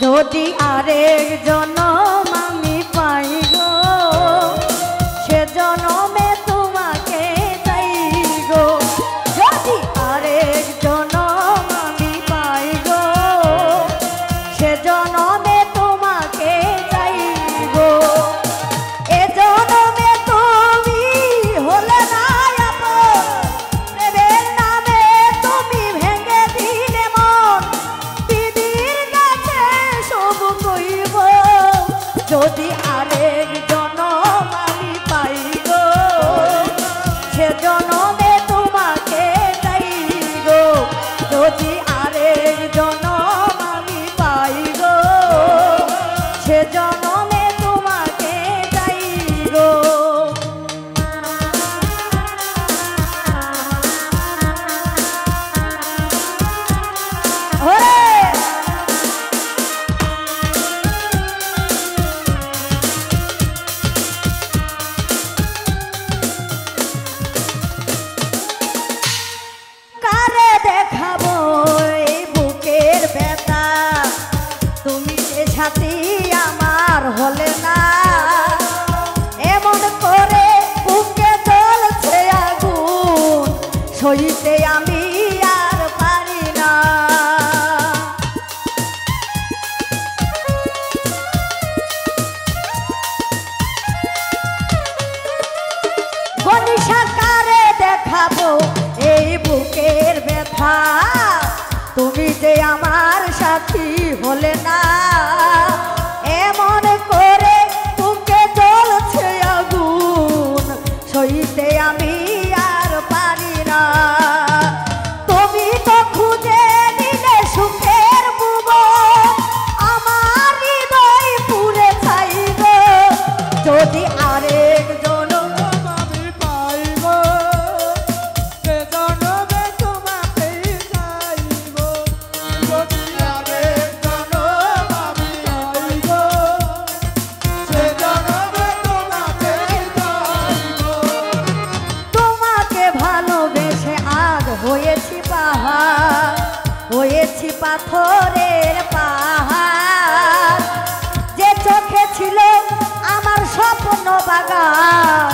যদি আরেক জনম আমি পাই গো সে জনমে তোমাকে চাই গো। যদি আরেক জনম আমি পাই গো সে জনমে তোমাকে চাই গো। এ জনমে তুমি হলে না আপন, প্রেমের নামে তুমি ভেঙে দিলে মন, দিদির কাছে সব কইব। যদি আরেক জনম আমি পাই গো সে জনমে তোমাকে চাই গো। যদি আরেক জনম আমি পাই গো সে জনমে তোমাকে চাই গো। কারে দেখাবো এই বুকের ব্যথা, তুমি যে সাথী আমার হলে না। এমন করে বুকে জ্বলছে আগুন, সইতে আমি আর পারি না। গনিশা কারে দেখাবো এই বুকের ব্যথা, তুমি যে আমার সাথী হলে না। এমন করে বুকে জ্বলছে আগুন, সইতে আমি আর পারি না। তুমি তো খুঁজে নিলে সুখের ভুবন, আমার হৃদয় পুড়ে ছাই গো। যদি আরেক জনম আমি পাই গো সে জনমে তোমাকে চাইব। যদি আরেক জনম আমি পাই গো সে জনমে তোমাকে চাইব। তোমাকে ভালোবেসে আজ হয়েছি পাহাড়, হয়েছি পাথরের পাহাড়। যে চোখে ছিল আমার স্বপ্ন বাগান,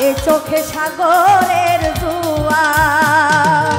এ চোখে সাগরের জোয়ার।